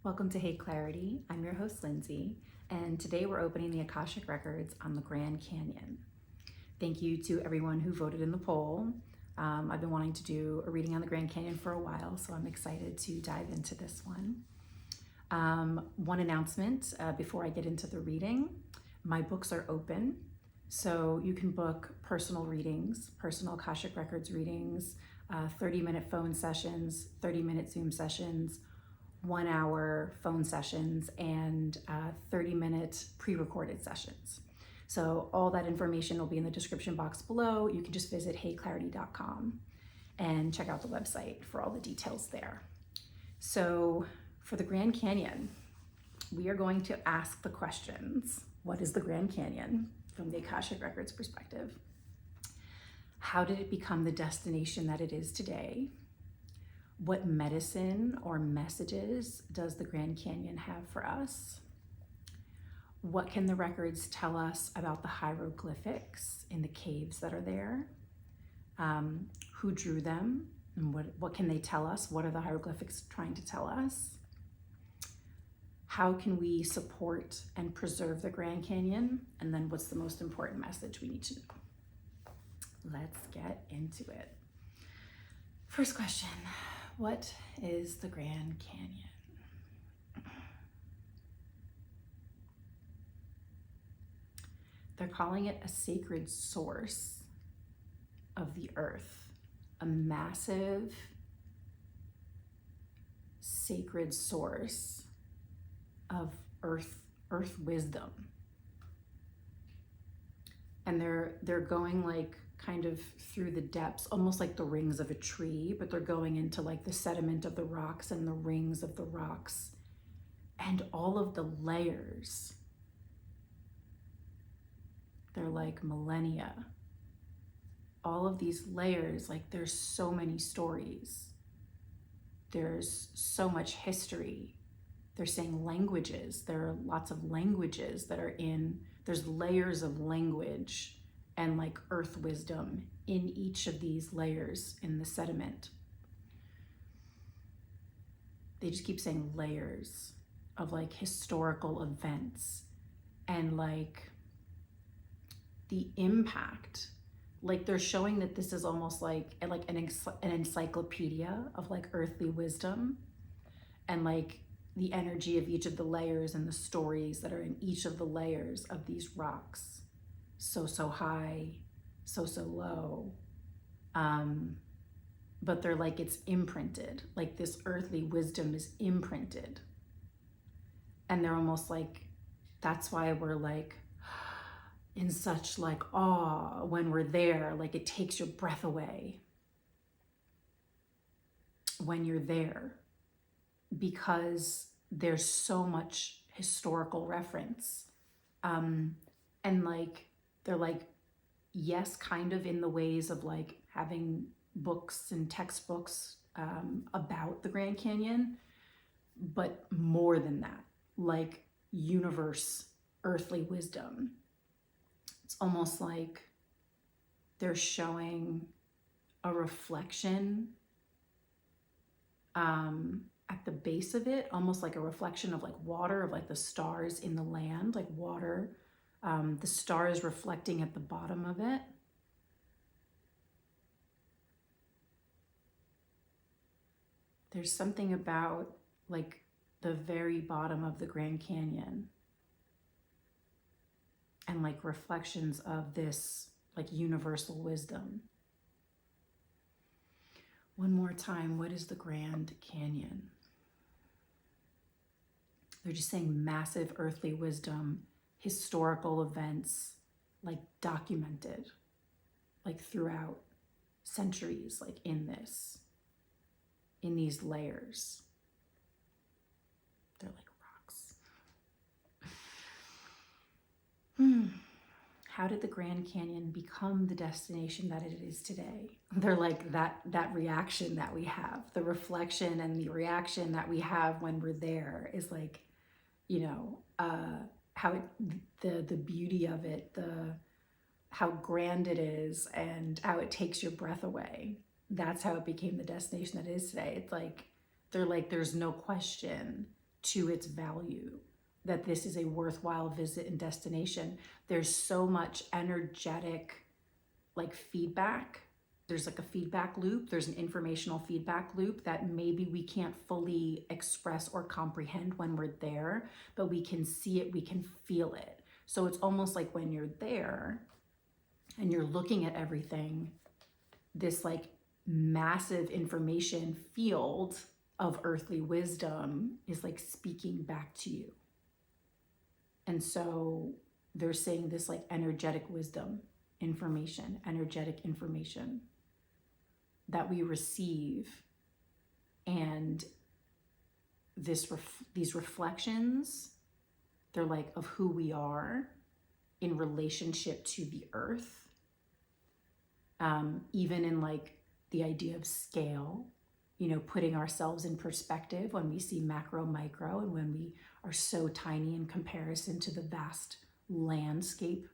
Welcome to Hey Clarity. I'm your host, Lindsay, and today we're opening the Akashic Records on the Grand Canyon. Thank you to everyone who voted in the poll. I've been wanting to do a reading on the Grand Canyon for a while, so I'm excited to dive into this one. One announcement before I get into the reading. My books are open, so you can book personal readings, personal Akashic Records readings, 30-minute phone sessions, 30-minute Zoom sessions, 1-hour phone sessions, and 30-minute pre-recorded sessions. So all that information will be in the description box below. You can just visit heyclarity.com and check out the website for all the details there. So for the Grand Canyon, we are going to ask the questions. What is the Grand Canyon from the Akashic Records perspective? How did it become the destination that it is today? What medicine or messages does the Grand Canyon have for us? What can the records tell us about the hieroglyphics in the caves that are there? Who drew them? And what can they tell us? What are the hieroglyphics trying to tell us? How can we support and preserve the Grand Canyon? And then what's the most important message we need to know? Let's get into it. First question. What is the Grand Canyon? They're calling it a sacred source of the earth, a massive sacred source of earth wisdom. And they're going like kind of through the depths, almost like the rings of a tree, but they're going into like the sediment of the rocks and the rings of the rocks and all of the layers. They're like millennia. All of these layers, like there's so many stories. There's so much history. They're saying languages. There are lots of languages that are there's layers of language and like earth wisdom in each of these layers in the sediment. They just keep saying layers of like historical events and like the impact. Like they're showing that this is almost like an encyclopedia of like earthly wisdom and like the energy of each of the layers and the stories that are in each of the layers of these rocks. So high, so low. But they're like, it's imprinted, like this earthly wisdom is imprinted. And they're almost like, that's why we're like in such like awe when we're there, like it takes your breath away when you're there, because there's so much historical reference. And like, they're like, yes, kind of in the ways of like having books and textbooks about the Grand Canyon, but more than that, like universe, earthly wisdom. It's almost like they're showing a reflection at the base of it, almost like a reflection of like water, of like the stars in the land, like water. The stars reflecting at the bottom of it. There's something about like the very bottom of the Grand Canyon and like reflections of this like universal wisdom. One more time, what is the Grand Canyon? They're just saying massive earthly wisdom, historical events, like documented, like throughout centuries, like in these layers. They're like rocks. How did the Grand Canyon become the destination that it is today? They're like that reaction that we have, the reflection and the reaction that we have when we're there is like, you know, how the beauty of it, how grand it is, and how it takes your breath away. That's how it became the destination that it is today. It's like they're like, there's no question to its value, that this is a worthwhile visit and destination. There's so much energetic like feedback. There's like a feedback loop. There's an informational feedback loop that maybe we can't fully express or comprehend when we're there, but we can see it, we can feel it. So it's almost like when you're there and you're looking at everything, this like massive information field of earthly wisdom is like speaking back to you. And so they're saying this like energetic wisdom, information, energetic information that we receive, and these reflections, they're like of who we are in relationship to the earth, even in like the idea of scale, you know, putting ourselves in perspective when we see macro, micro, and when we are so tiny in comparison to the vast landscape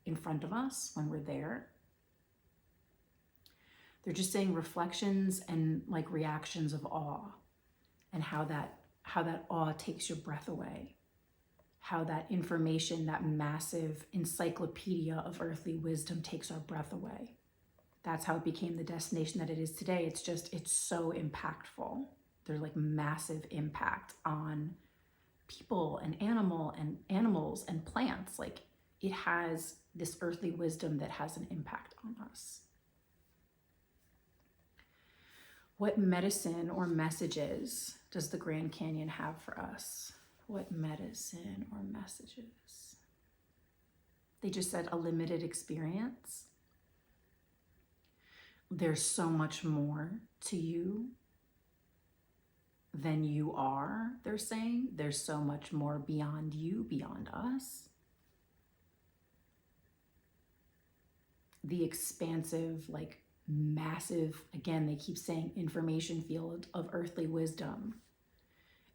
in front of us when we're there. They're just saying reflections and like reactions of awe, and how that awe takes your breath away, how that information, that massive encyclopedia of earthly wisdom takes our breath away. That's how it became the destination that it is today. It's so impactful. There's like massive impact on people and animals and plants. Like it has this earthly wisdom that has an impact on us. What medicine or messages does the Grand Canyon have for us? What medicine or messages? They just said a limited experience. There's so much more to you than you are, they're saying. There's so much more beyond you, beyond us. The expansive, like massive, again, they keep saying information field of earthly wisdom.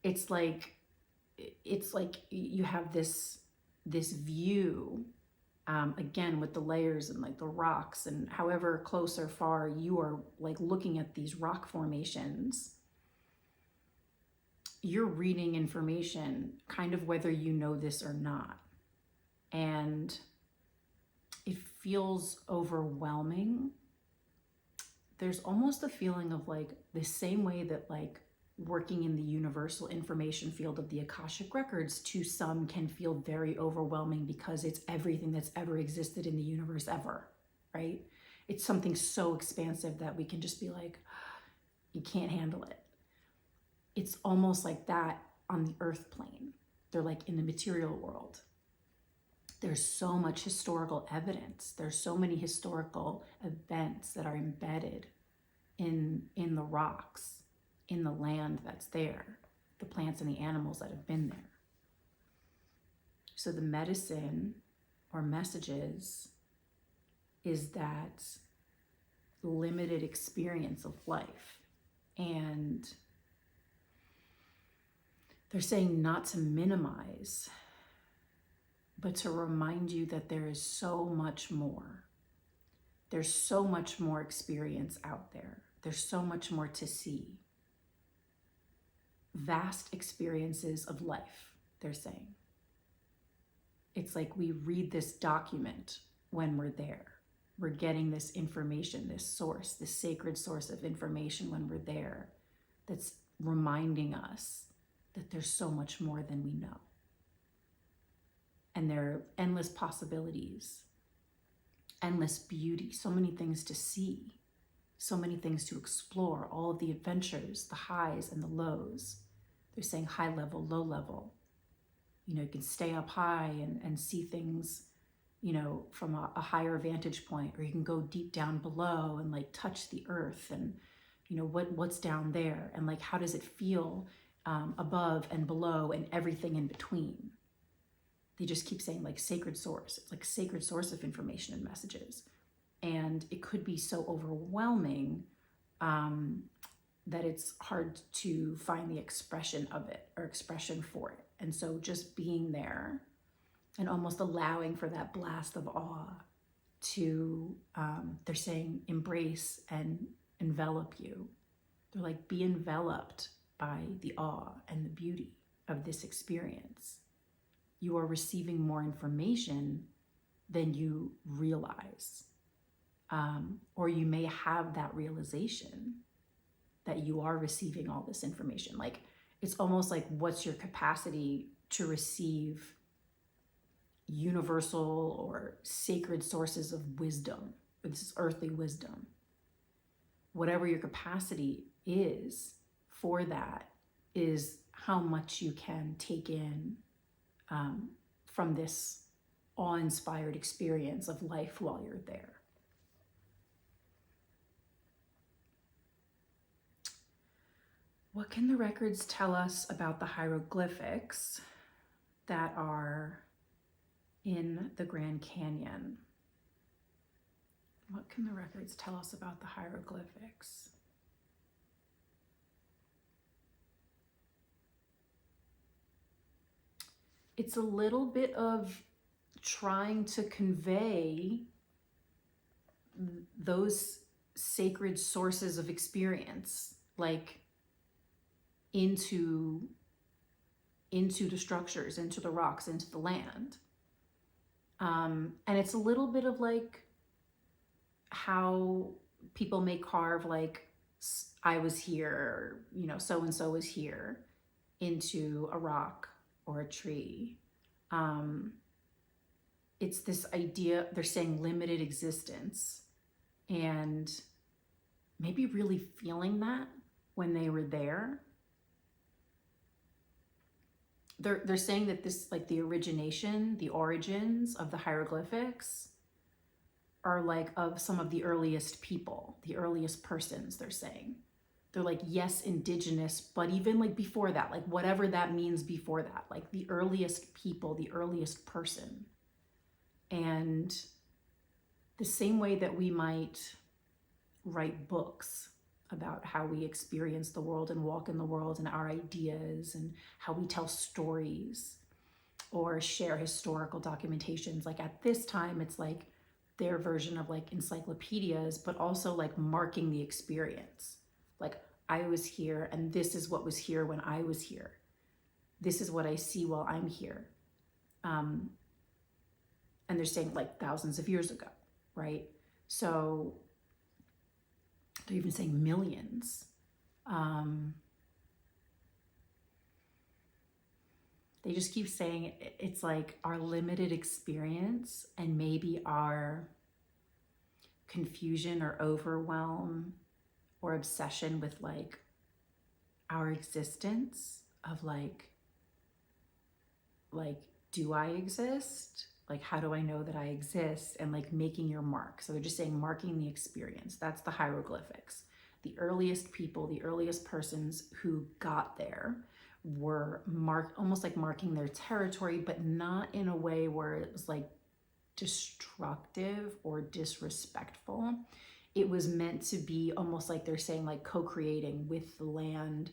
It's like you have this view, again, with the layers and like the rocks, and however close or far you are like looking at these rock formations, you're reading information kind of whether you know this or not. And it feels overwhelming. There's almost a feeling of like the same way that like working in the universal information field of the Akashic Records to some can feel very overwhelming because it's everything that's ever existed in the universe ever, right? It's something so expansive that we can just be like, you can't handle it. It's almost like that on the earth plane. They're like in the material world. There's so much historical evidence. There's so many historical events that are embedded in the rocks, in the land that's there, the plants and the animals that have been there. So the medicine or messages is that limited experience of life. And they're saying not to minimize, but to remind you that there is so much more. There's so much more experience out there. There's so much more to see. Vast experiences of life, they're saying. It's like we read this document when we're there. We're getting this information, this source, this sacred source of information when we're there, that's reminding us that there's so much more than we know. And there are endless possibilities, endless beauty, so many things to see, so many things to explore, all of the adventures, the highs and the lows. They're saying high level, low level. You know, you can stay up high and see things, you know, from a higher vantage point, or you can go deep down below and like touch the earth and, you know, what's down there, and like how does it feel above and below and everything in between. They just keep saying like sacred source. It's like sacred source of information and messages. And it could be so overwhelming that it's hard to find the expression of it or expression for it. And so just being there and almost allowing for that blast of awe to, they're saying, embrace and envelop you. They're like, be enveloped by the awe and the beauty of this experience. You are receiving more information than you realize. Or you may have that realization that you are receiving all this information. Like, it's almost like, what's your capacity to receive universal or sacred sources of wisdom, or this is earthly wisdom? Whatever your capacity is for that is how much you can take in from this awe-inspired experience of life while you're there. What can the records tell us about the hieroglyphics that are in the Grand Canyon? What can the records tell us about the hieroglyphics? It's a little bit of trying to convey those sacred sources of experience, like into the structures, into the rocks, into the land. And it's a little bit of like how people may carve, like, I was here, you know, so-and-so was here, into a rock or a tree. It's this idea, they're saying limited existence, and maybe really feeling that when they were there. They're saying that this, like, the origins of the hieroglyphics are like of some of the earliest people, the earliest persons, they're saying. They're like, yes, indigenous, but even like before that, like whatever that means before that, like the earliest people, the earliest person. And the same way that we might write books about how we experience the world and walk in the world and our ideas and how we tell stories or share historical documentations, like at this time, it's like their version of like encyclopedias, but also like marking the experience. Like, I was here and this is what was here when I was here. This is what I see while I'm here. And they're saying like thousands of years ago, right? So they're even saying millions. They just keep saying it's like our limited experience and maybe our confusion or overwhelm or obsession with like our existence of like, do I exist? Like, how do I know that I exist? And like making your mark. So they're just saying marking the experience. That's the hieroglyphics. The earliest people, the earliest persons who got there were almost like marking their territory, but not in a way where it was like destructive or disrespectful. It was meant to be almost like they're saying like co-creating with the land,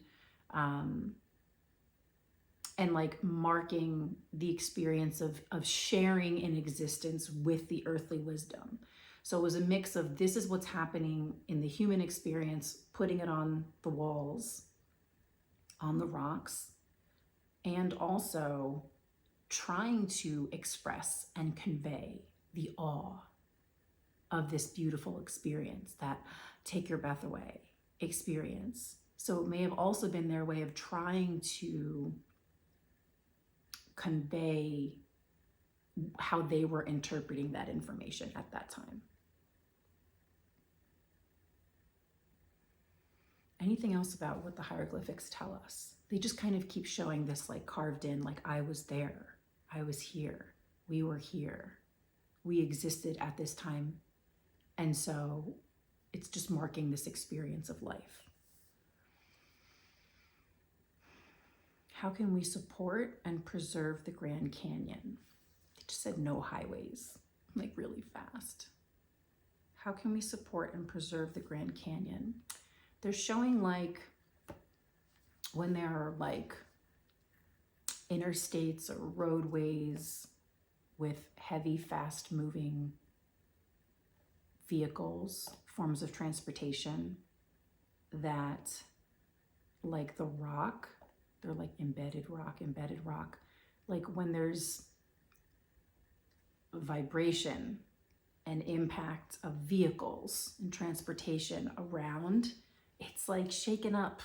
and like marking the experience of sharing in existence with the earthly wisdom. So it was a mix of, this is what's happening in the human experience, putting it on the walls, on the rocks, and also trying to express and convey the awe of this beautiful experience, that take your breath away experience. So it may have also been their way of trying to convey how they were interpreting that information at that time. Anything else about what the hieroglyphics tell us? They just kind of keep showing this like carved in, like, I was there, I was here, we were here, we existed at this time. And so it's just marking this experience of life. How can we support and preserve the Grand Canyon? They just said no highways, like really fast. How can we support and preserve the Grand Canyon? They're showing like when there are like interstates or roadways with heavy, fast moving vehicles, forms of transportation, that like the rock They're like embedded rock. Like when there's vibration and impact of vehicles and transportation around, it's like shaken up.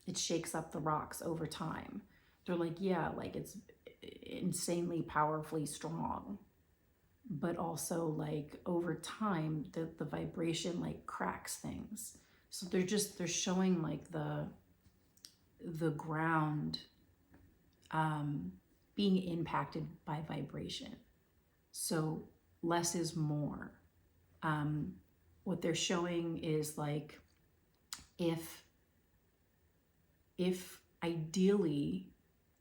It shakes up the rocks over time. They're like, yeah, like it's insanely powerfully strong, but also like over time, the vibration like cracks things. So they're showing like the ground being impacted by vibration. So less is more. What they're showing is like, if ideally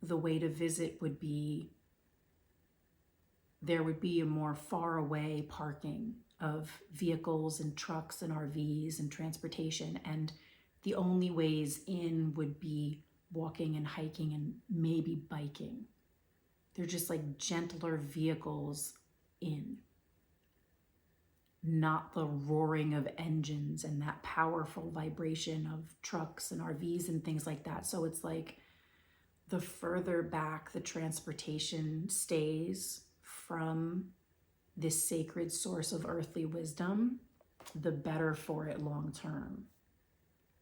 the way to visit would be, there would be a more far away parking of vehicles and trucks and RVs and transportation, and the only ways in would be walking and hiking and maybe biking. They're just like gentler vehicles in, not the roaring of engines and that powerful vibration of trucks and RVs and things like that. So it's like the further back the transportation stays from this sacred source of earthly wisdom, the better for it long term.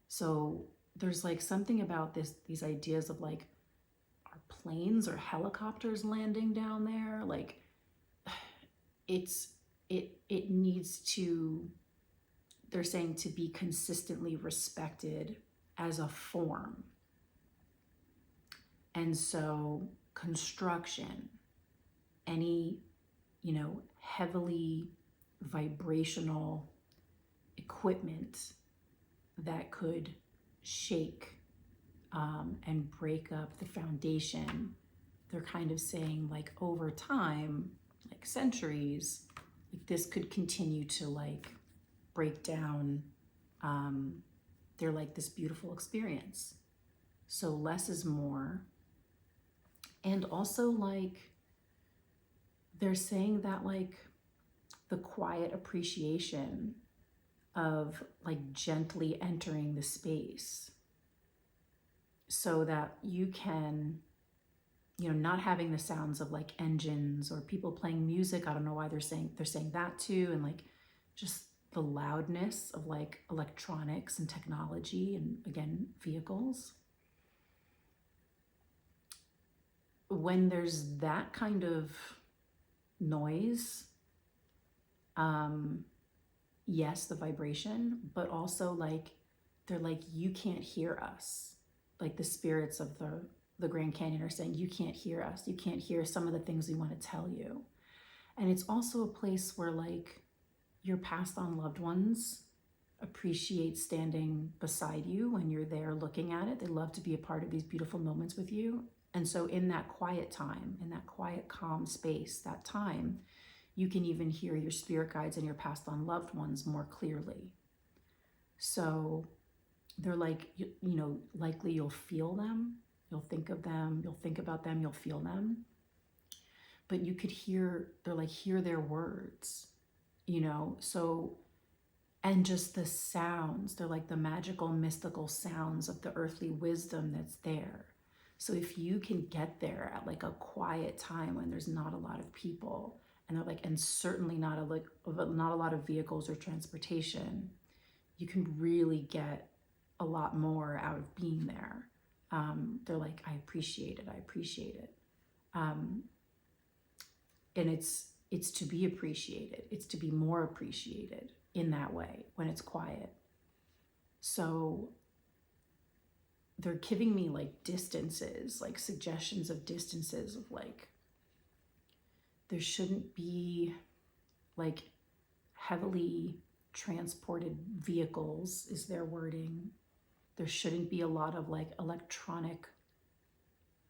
So there's like something about these ideas of like, are planes or helicopters landing down there? Like it needs to, they're saying, to be consistently respected as a form. And so construction, any, heavily vibrational equipment that could shake and break up the foundation, they're kind of saying like over time, like centuries, like this could continue to like break down. They're like this beautiful experience. So less is more. And also like, they're saying that like the quiet appreciation of like gently entering the space, so that you can, not having the sounds of like engines or people playing music. I don't know why they're saying that too. And like just the loudness of like electronics and technology and again, vehicles. When there's that kind of noise, yes, the vibration, but also like, they're like, you can't hear us. Like the spirits of the Grand Canyon are saying, you can't hear us. You can't hear some of the things we want to tell you. And it's also a place where like your passed on loved ones appreciate standing beside you when you're there looking at it. They love to be a part of these beautiful moments with you. And so in that quiet time, in that quiet, calm space, that time, you can even hear your spirit guides and your passed on loved ones more clearly. So they're like, likely you'll feel them, you'll think of them, you'll think about them, you'll feel them. But you could hear, they're like, hear their words, so, and just the sounds, they're like the magical, mystical sounds of the earthly wisdom that's there. So if you can get there at like a quiet time when there's not a lot of people, and they're like, and certainly not a lot of vehicles or transportation, you can really get a lot more out of being there. They're like, I appreciate it. And it's to be appreciated. It's to be more appreciated in that way when it's quiet. So they're giving me like distances, like suggestions of distances of like, there shouldn't be like heavily transported vehicles is their wording. There shouldn't be a lot of like electronic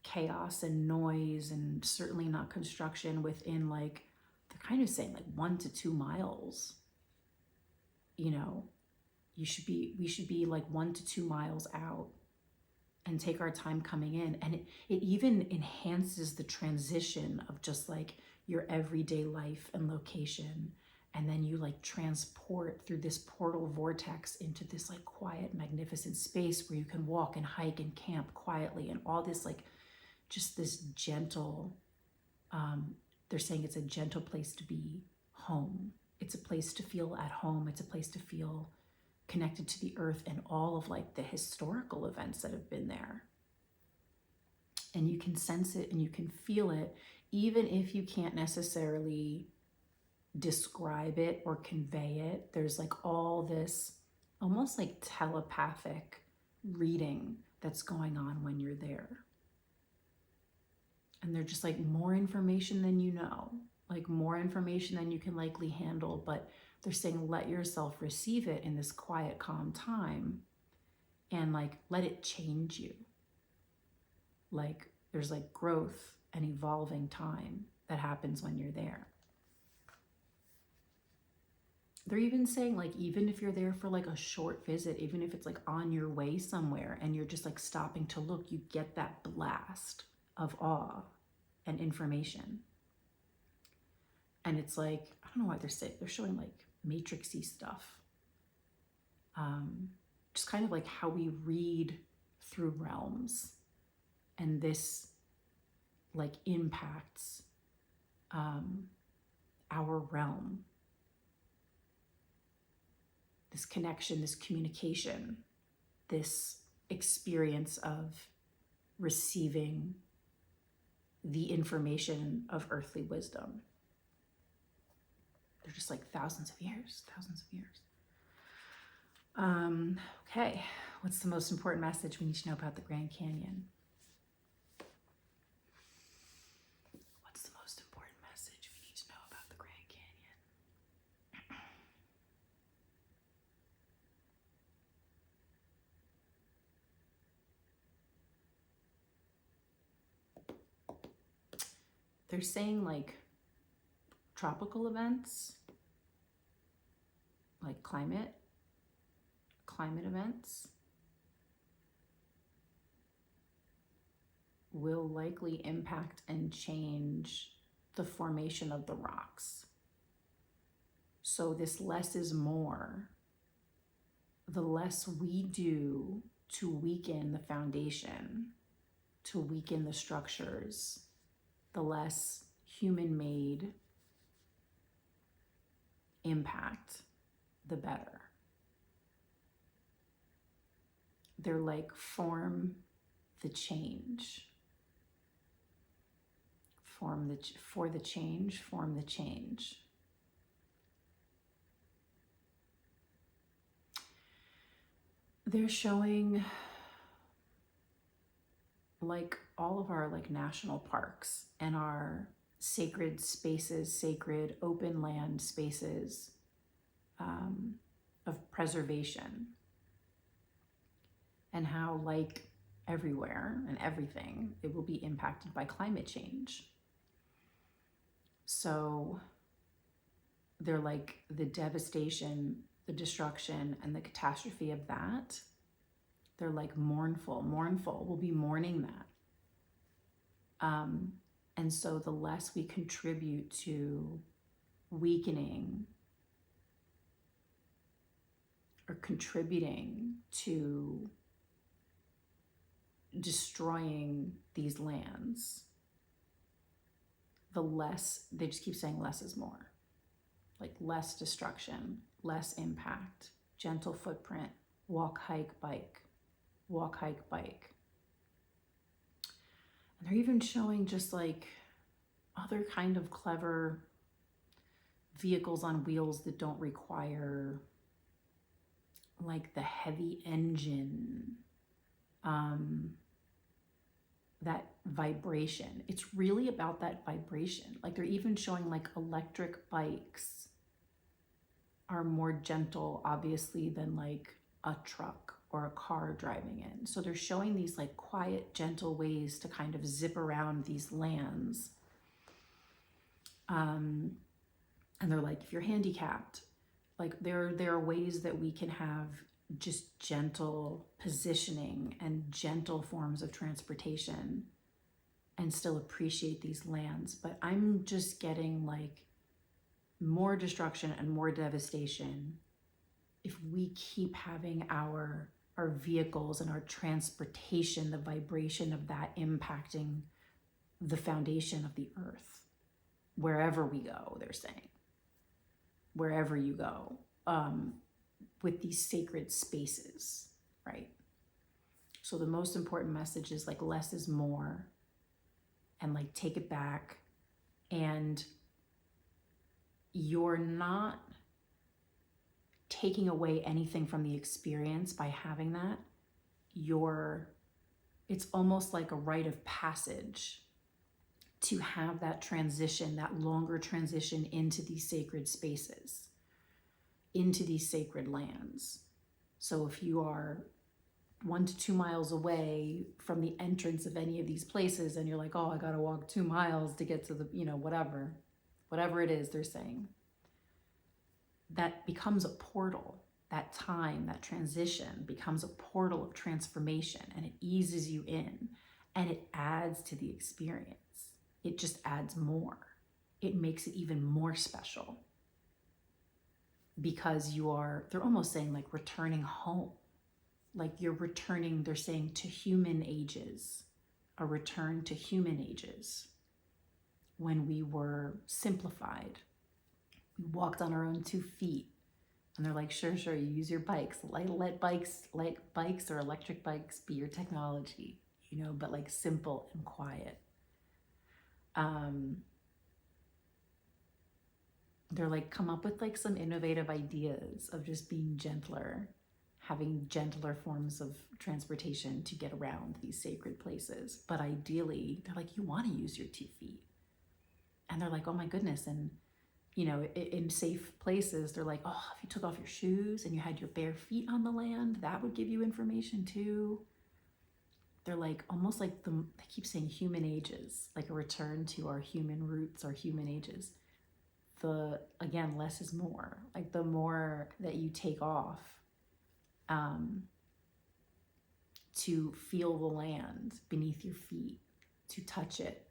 chaos and noise, and certainly not construction within like, they're kind of saying like 1 to 2 miles. We should be like 1 to 2 miles out and take our time coming in. And it even enhances the transition of just like your everyday life and location and then you like transport through this portal vortex into this like quiet, magnificent space where you can walk and hike and camp quietly, and all this like just this gentle, they're saying it's a gentle place to be home. It's a place to feel at home. It's a place to feel connected to the earth and all of like the historical events that have been there. And you can sense it and you can feel it, even if you can't necessarily describe it or convey it. There's like all this almost like telepathic reading that's going on when you're there. And they're just like more information than you know, like more information than you can likely handle, but they're saying let yourself receive it in this quiet, calm time and like let it change you. Like there's like growth and evolving time that happens when you're there. They're even saying like, even if you're there for like a short visit, even if it's like on your way somewhere and you're just like stopping to look, you get that blast of awe and information. And it's like, I don't know why they're showing like matrixy stuff. Just kind of like how we read through realms, and this like impacts our realm. This connection, this communication, this experience of receiving the information of earthly wisdom. They're just like thousands of years. Okay, what's the most important message we need to know about the Grand Canyon? What's the most important message we need to know about the Grand Canyon? They're saying like tropical events, like climate events will likely impact and change the formation of the rocks. So this less is more. The less we do to weaken the foundation, to weaken the structures, the less human-made impact, the better. They're like, form the change. Form the change. They're showing like all of our like national parks and our sacred spaces, sacred open land spaces of preservation, and how like everywhere and everything, it will be impacted by climate change. So they're like the devastation, the destruction, and the catastrophe of that. They're like mournful. We'll be mourning that. And so the less we contribute to weakening or contributing to destroying these lands, the less, they just keep saying less is more. Like less destruction, less impact, gentle footprint, walk, hike, bike. And they're even showing just like other kind of clever vehicles on wheels that don't require like the heavy engine, that vibration. It's really about that vibration. Like they're even showing like electric bikes are more gentle, obviously, than like a truck or a car driving in. So they're showing these like quiet, gentle ways to kind of zip around these lands. And they're like, if you're handicapped, like there are ways that we can have just gentle positioning and gentle forms of transportation and still appreciate these lands. But I'm just getting like more destruction and more devastation if we keep having our vehicles and our transportation, the vibration of that impacting the foundation of the earth. Wherever we go, they're saying. Wherever you go, with these sacred spaces, right? So the most important message is like less is more, and like take it back. And you're not taking away anything from the experience by having that. It's almost like a rite of passage to have that transition, that longer transition into these sacred spaces, into these sacred lands. So if you are 1 to 2 miles away from the entrance of any of these places and you're like, oh, I gotta walk 2 miles to get to the, whatever it is they're saying, that becomes a portal. That time, that transition becomes a portal of transformation, and it eases you in, and it adds to the experience. It just adds more. It makes it even more special, because they're almost saying like returning home. Like you're returning, they're saying, to human ages, a return to human ages when we were simplified. We walked on our own 2 feet. And they're like, sure, you use your bikes. Let bikes or electric bikes be your technology, but like simple and quiet. They're like, come up with like some innovative ideas of just being gentler, having gentler forms of transportation to get around these sacred places. But ideally, they're like, you want to use your 2 feet. And they're like, oh my goodness. And in safe places, they're like, oh, if you took off your shoes and you had your bare feet on the land, that would give you information too. They're like, almost like they keep saying human ages, like a return to our human roots, our human ages. Again, less is more. Like the more that you take off, to feel the land beneath your feet, to touch it,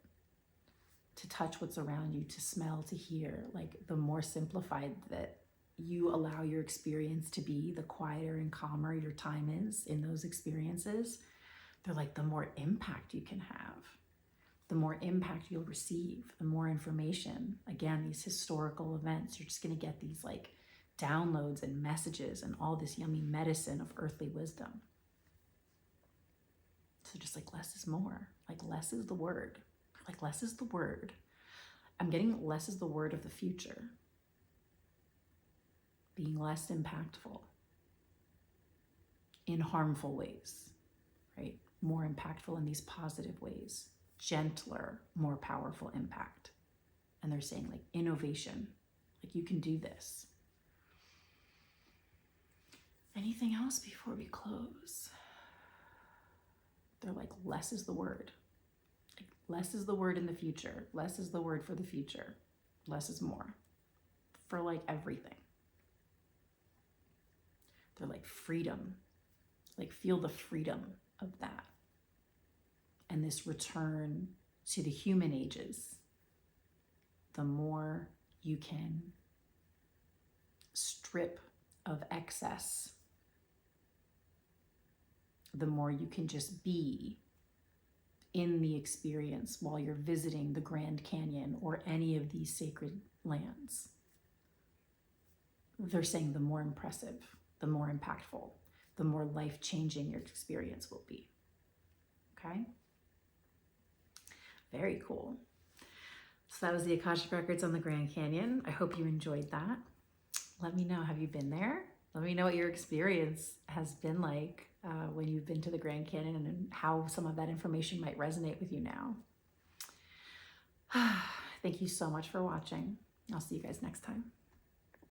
to touch what's around you, to smell, to hear, like the more simplified that you allow your experience to be, the quieter and calmer your time is in those experiences, they're like, the more impact you can have, the more impact you'll receive, the more information. Again, these historical events, you're just going to get these like downloads and messages and all this yummy medicine of earthly wisdom. So just like less is more, like less is the word. Like less is the word. I'm getting less is the word of the future. Being less impactful in harmful ways, right? More impactful in these positive ways. Gentler, more powerful impact. And they're saying like innovation, like you can do this. Anything else before we close? They're like, less is the word. Less is the word in the future. Less is the word for the future. Less is more. For like everything. They're like freedom. Like feel the freedom of that. And this return to the human ages. The more you can strip of excess, the more you can just be in the experience while you're visiting the Grand Canyon or any of these sacred lands. They're saying the more impressive, the more impactful, the more life-changing your experience will be. Okay? Very cool. So that was the Akashic Records on the Grand Canyon. I hope you enjoyed that. Let me know, have you been there? Let me know what your experience has been like when you've been to the Grand Canyon, and how some of that information might resonate with you now. Thank you so much for watching. I'll see you guys next time.